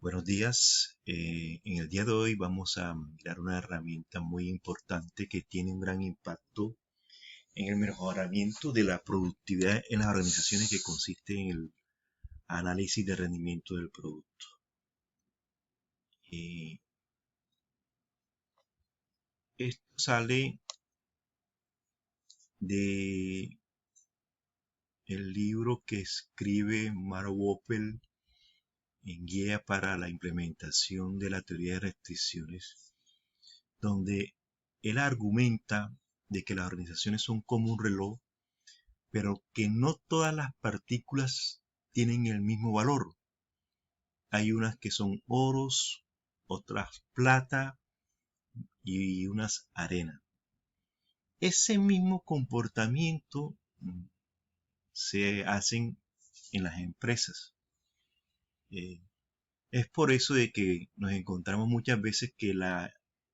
Buenos días. En el día de hoy vamos a mirar una herramienta muy importante que tiene un gran impacto en el mejoramiento de la productividad en las organizaciones, que consiste en el análisis de rendimiento del producto. Eh, Esto sale de el libro que escribe Mark Woppel en Guía para la implementación de la teoría de restricciones, donde él argumenta de que las organizaciones son como un reloj, pero que no todas las partículas tienen el mismo valor. Hay unas que son oros, otras plata y unas arena. Ese mismo comportamiento se hacen en las empresas. Eh, es por eso de que nos encontramos muchas veces que la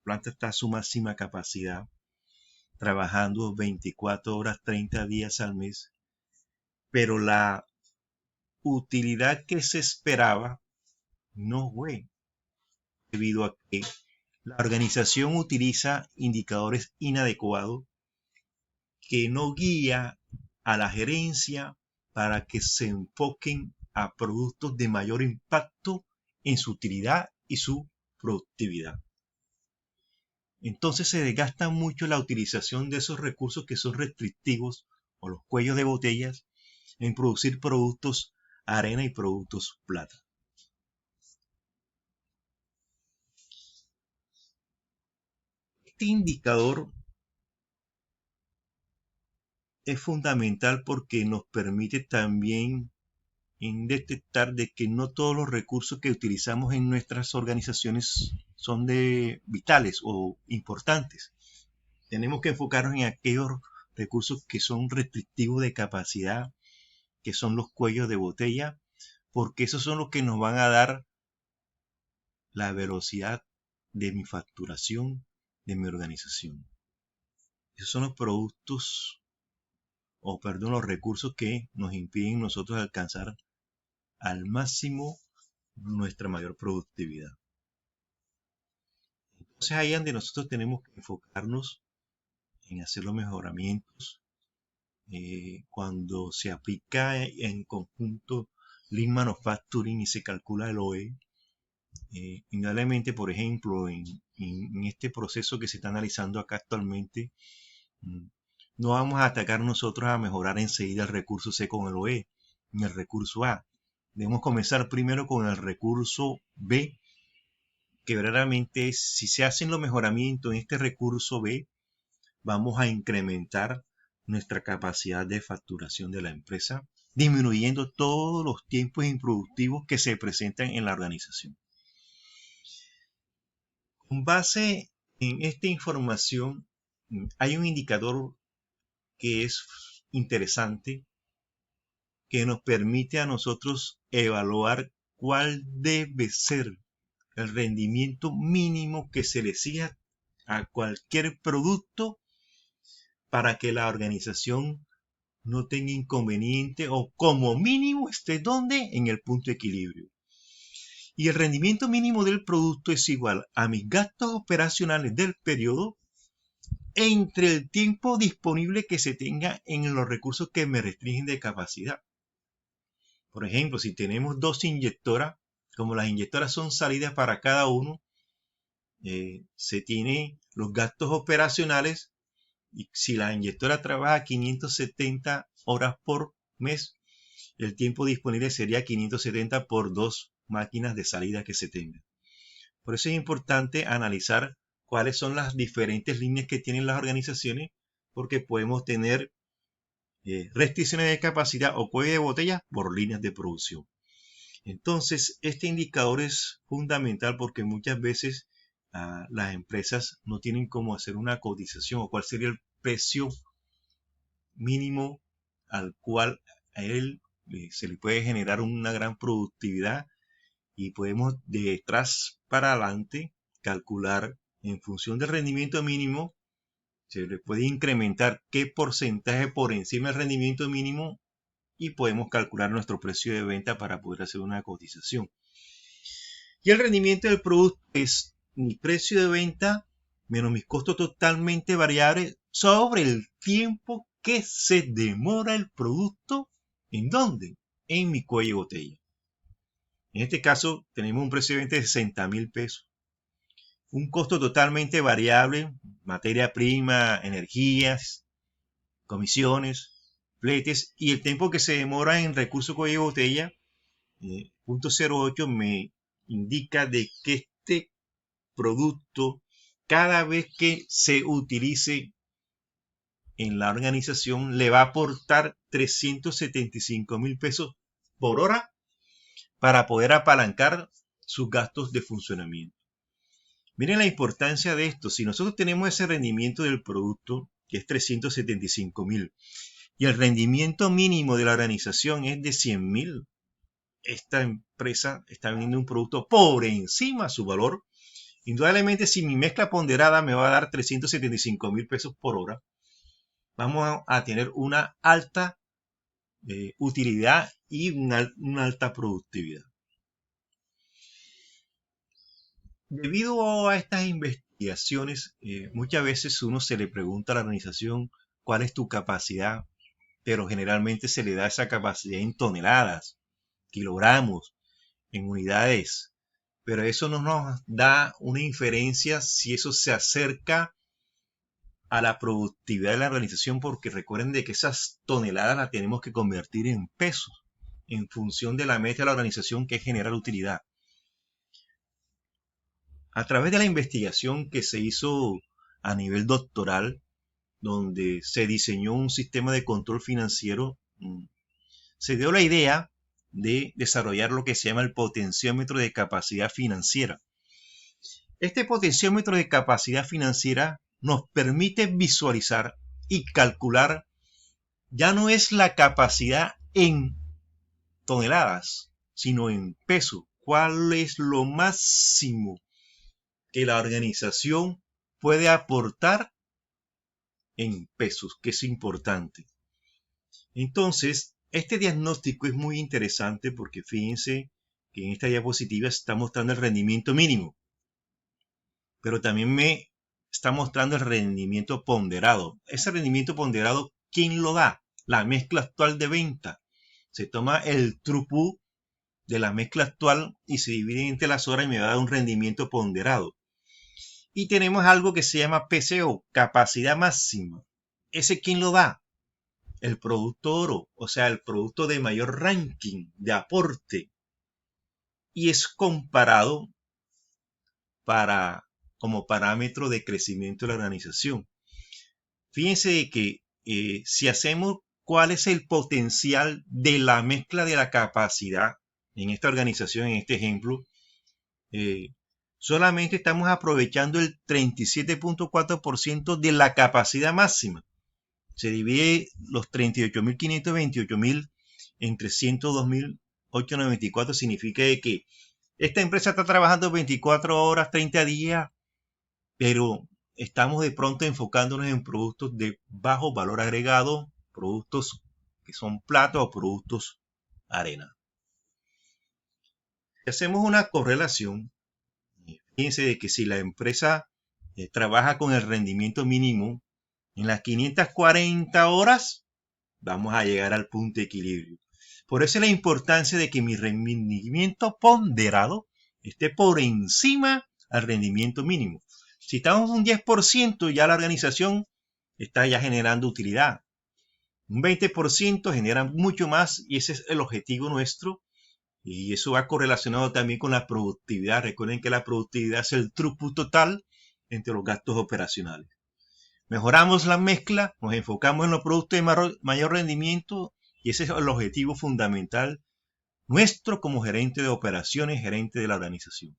planta está a su máxima capacidad, trabajando 24 horas, 30 días al mes, pero la utilidad que se esperaba no fue, debido a que la organización utiliza indicadores inadecuados que no guía a la gerencia para que se enfoquen a productos de mayor impacto en su utilidad y su productividad. Entonces se desgasta mucho la utilización de esos recursos que son restrictivos, o los cuellos de botellas, en producir productos arena y productos plata. Este indicador es fundamental porque nos permite también en detectar de que no todos los recursos que utilizamos en nuestras organizaciones son vitales o importantes. Tenemos que enfocarnos en aquellos recursos que son restrictivos de capacidad, que son los cuellos de botella, porque esos son los que nos van a dar la velocidad de mi facturación, de mi organización. Esos son los productos, los recursos que nos impiden nosotros alcanzar al máximo nuestra mayor productividad. Entonces ahí es donde nosotros tenemos que enfocarnos en hacer los mejoramientos. Cuando se aplica en conjunto Lean Manufacturing y se calcula el OE, indudablemente, por ejemplo, en este proceso que se está analizando acá actualmente, no vamos a atacar nosotros a mejorar enseguida el recurso C con el OE, ni el recurso A. Debemos comenzar primero con el recurso B, que verdaderamente si se hacen los mejoramientos en este recurso B, vamos a incrementar nuestra capacidad de facturación de la empresa, disminuyendo todos los tiempos improductivos que se presentan en la organización. Con base en esta información, hay un indicador que es interesante, que nos permite a nosotros evaluar cuál debe ser el rendimiento mínimo que se le exija a cualquier producto para que la organización no tenga inconveniente, o como mínimo esté donde, en el punto de equilibrio. Y el rendimiento mínimo del producto es igual a mis gastos operacionales del periodo entre el tiempo disponible que se tenga en los recursos que me restringen de capacidad. Por ejemplo, si tenemos dos inyectoras, como las inyectoras son salidas para cada uno, se tiene los gastos operacionales, y si la inyectora trabaja 570 horas por mes, el tiempo disponible sería 570 por dos máquinas de salida que se tengan. Por eso es importante analizar cuáles son las diferentes líneas que tienen las organizaciones, porque podemos tener restricciones de capacidad o cuello de botella por líneas de producción. Entonces, este indicador es fundamental porque muchas veces las empresas no tienen cómo hacer una cotización, o cuál sería el precio mínimo al cual a él se le puede generar una gran productividad, y podemos de atrás para adelante calcular en función del rendimiento mínimo. Se le puede incrementar qué porcentaje por encima del rendimiento mínimo, y podemos calcular nuestro precio de venta para poder hacer una cotización. Y el rendimiento del producto es mi precio de venta menos mis costos totalmente variables sobre el tiempo que se demora el producto. ¿En dónde? En mi cuello de botella. En este caso tenemos un precio de venta de 60.000 pesos. Un costo totalmente variable, materia prima, energías, comisiones, fletes y el tiempo que se demora en recurso cuello de botella, punto 08 me indica de que este producto, cada vez que se utilice en la organización, le va a aportar 375.000 pesos por hora para poder apalancar sus gastos de funcionamiento. Miren la importancia de esto. Si nosotros tenemos ese rendimiento del producto, que es 375.000, y el rendimiento mínimo de la organización es de 100.000, esta empresa está vendiendo un producto por encima de su valor. Indudablemente, si mi mezcla ponderada me va a dar 375.000 pesos por hora, vamos a tener una alta utilidad y una alta productividad. Debido a estas investigaciones, muchas veces uno se le pregunta a la organización cuál es tu capacidad, pero generalmente se le da esa capacidad en toneladas, kilogramos, en unidades, pero eso no nos da una inferencia si eso se acerca a la productividad de la organización, porque recuerden de que esas toneladas las tenemos que convertir en pesos en función de la meta de la organización, que es generar utilidad. A través de la investigación que se hizo a nivel doctoral, donde se diseñó un sistema de control financiero, se dio la idea de desarrollar lo que se llama el potenciómetro de capacidad financiera. Este potenciómetro de capacidad financiera nos permite visualizar y calcular, ya no es la capacidad en toneladas, sino en pesos. ¿Cuál es lo máximo que la organización puede aportar en pesos? Que es importante. Entonces, este diagnóstico es muy interesante porque fíjense que en esta diapositiva se está mostrando el rendimiento mínimo, pero también me está mostrando el rendimiento ponderado. Ese rendimiento ponderado, ¿quién lo da? La mezcla actual de venta. Se toma el throughput de la mezcla actual y se divide entre las horas y me va a dar un rendimiento ponderado. Y tenemos algo que se llama PCO, capacidad máxima. ¿Ese quién lo da? El producto oro, o sea, el producto de mayor ranking, de aporte. Y es comparado como parámetro de crecimiento de la organización. Fíjense que si hacemos cuál es el potencial de la mezcla de la capacidad en esta organización, en este ejemplo, solamente estamos aprovechando el 37.4% de la capacidad máxima. Se divide los 38.500, 28.000 entre 102.894, significa que esta empresa está trabajando 24 horas, 30 días, pero estamos de pronto enfocándonos en productos de bajo valor agregado, productos que son plata o productos arena. Si hacemos una correlación, fíjense de que si la empresa trabaja con el rendimiento mínimo, en las 540 horas vamos a llegar al punto de equilibrio. Por eso es la importancia de que mi rendimiento ponderado esté por encima al rendimiento mínimo. Si estamos un 10%, ya la organización está ya generando utilidad. Un 20% genera mucho más y ese es el objetivo nuestro. Y eso va correlacionado también con la productividad. Recuerden que la productividad es el throughput total entre los gastos operacionales. Mejoramos la mezcla, nos enfocamos en los productos de mayor rendimiento y ese es el objetivo fundamental nuestro como gerente de operaciones, gerente de la organización.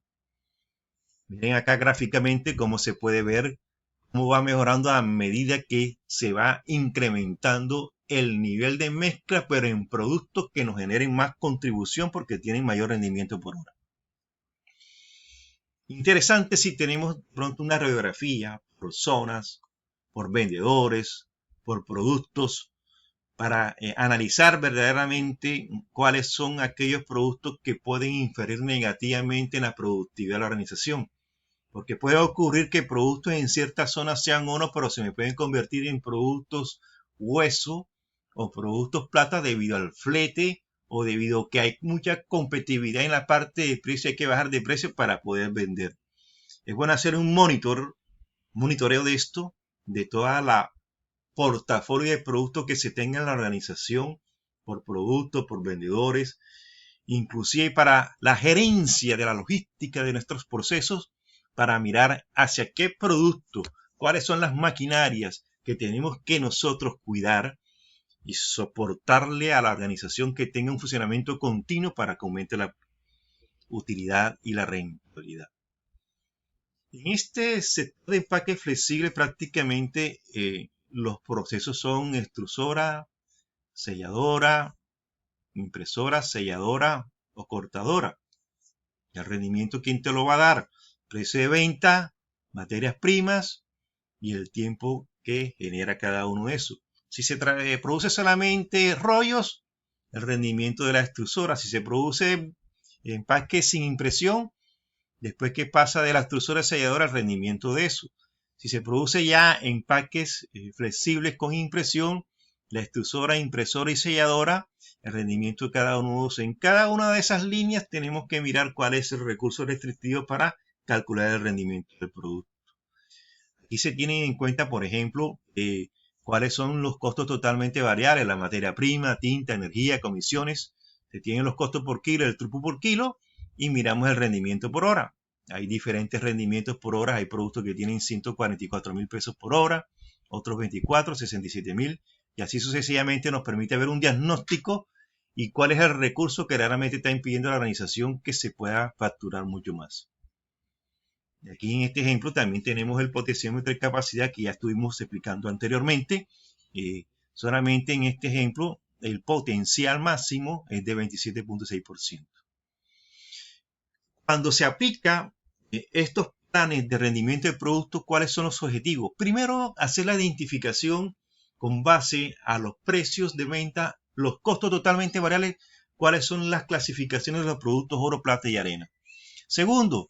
Miren acá gráficamente cómo se puede ver cómo va mejorando a medida que se va incrementando el nivel de mezcla, pero en productos que nos generen más contribución porque tienen mayor rendimiento por hora. Interesante si tenemos pronto una radiografía por zonas, por vendedores, por productos, para analizar verdaderamente cuáles son aquellos productos que pueden inferir negativamente en la productividad de la organización. Porque puede ocurrir que productos en ciertas zonas sean oro, pero se me pueden convertir en productos hueso o productos plata debido al flete o debido a que hay mucha competitividad en la parte de precio, hay que bajar de precio para poder vender. Es bueno hacer un monitoreo de esto, de toda la portafolio de productos que se tenga en la organización, por productos, por vendedores, inclusive para la gerencia de la logística de nuestros procesos, para mirar hacia qué producto, cuáles son las maquinarias que tenemos que nosotros cuidar y soportarle a la organización que tenga un funcionamiento continuo para que aumente la utilidad y la rentabilidad. En este sector de empaque flexible prácticamente los procesos son extrusora, selladora, impresora, selladora o cortadora. El rendimiento, ¿quién te lo va a dar? Precio de venta, materias primas y el tiempo que genera cada uno de esos. Si se produce solamente rollos, el rendimiento de la extrusora. Si se produce empaque sin impresión, después que pasa de la extrusora a selladora, el rendimiento de eso. Si se produce ya empaques flexibles con impresión, la extrusora, impresora y selladora, el rendimiento de cada uno de ellos. En cada una de esas líneas tenemos que mirar cuál es el recurso restrictivo para calcular el rendimiento del producto. Aquí se tienen en cuenta, por ejemplo, cuáles son los costos totalmente variables, la materia prima, tinta, energía, comisiones. Se tienen los costos por kilo, el throughput por kilo, y miramos el rendimiento por hora. Hay diferentes rendimientos por hora, hay productos que tienen 144.000 pesos por hora, otros 24, 67.000, y así sucesivamente nos permite ver un diagnóstico y cuál es el recurso que realmente está impidiendo a la organización que se pueda facturar mucho más. Aquí en este ejemplo también tenemos el potenciómetro de capacidad que ya estuvimos explicando anteriormente. Solamente en este ejemplo el potencial máximo es de 27.6%. Cuando se aplica estos planes de rendimiento de productos, ¿cuáles son los objetivos? Primero, hacer la identificación con base a los precios de venta, los costos totalmente variables, cuáles son las clasificaciones de los productos oro, plata y arena. Segundo,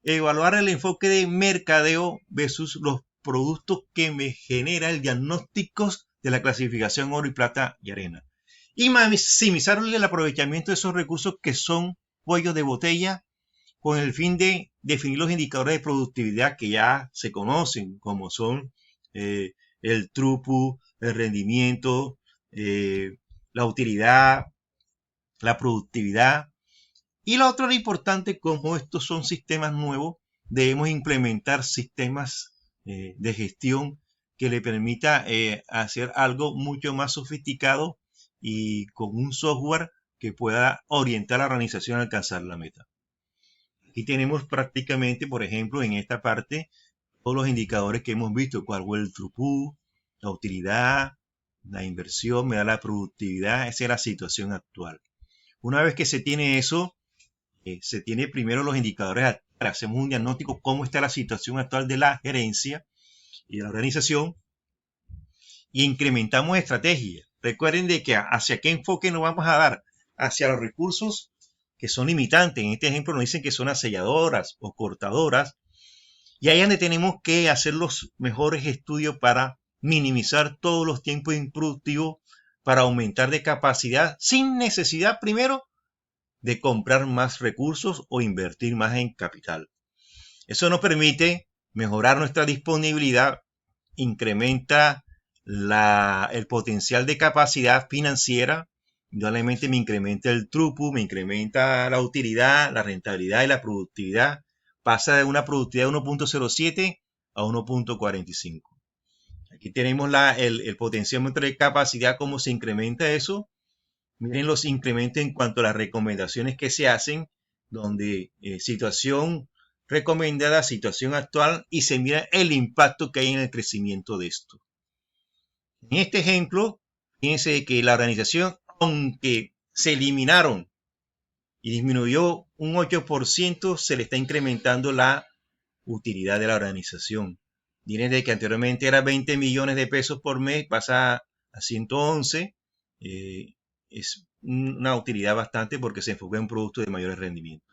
evaluar el enfoque de mercadeo versus los productos que me genera el diagnóstico de la clasificación oro y plata y arena. Y maximizar el aprovechamiento de esos recursos que son cuellos de botella con el fin de definir los indicadores de productividad que ya se conocen, como son el throughput, el rendimiento, la utilidad, la productividad. Y lo otro importante, como estos son sistemas nuevos, debemos implementar sistemas de gestión que le permita hacer algo mucho más sofisticado y con un software que pueda orientar a la organización a alcanzar la meta. Aquí tenemos prácticamente, por ejemplo, en esta parte, todos los indicadores que hemos visto, cuál fue el throughput, la utilidad, la inversión, me da la productividad, esa es la situación actual. Una vez que se tiene eso, se tiene primero los indicadores, hacemos un diagnóstico cómo está la situación actual de la gerencia y de la organización y incrementamos estrategias. Recuerden de que hacia qué enfoque nos vamos a dar, hacia los recursos que son limitantes. En este ejemplo nos dicen que son las selladoras o cortadoras y ahí es donde tenemos que hacer los mejores estudios para minimizar todos los tiempos improductivos, para aumentar de capacidad sin necesidad primero de comprar más recursos o invertir más en capital. Eso nos permite mejorar nuestra disponibilidad, incrementa el potencial de capacidad financiera, indudablemente me incrementa el throughput, me incrementa la utilidad, la rentabilidad y la productividad. Pasa de una productividad de 1.07 a 1.45. Aquí tenemos el potenciómetro de capacidad, cómo se incrementa eso. Miren los incrementos en cuanto a las recomendaciones que se hacen, donde situación recomendada, situación actual, y se mira el impacto que hay en el crecimiento de esto. En este ejemplo, fíjense que la organización, aunque se eliminaron y disminuyó un 8%, se le está incrementando la utilidad de la organización. Miren de que anteriormente era 20 millones de pesos por mes, pasa a 111, Eh, es una utilidad bastante porque se enfoca en un producto de mayor rendimiento.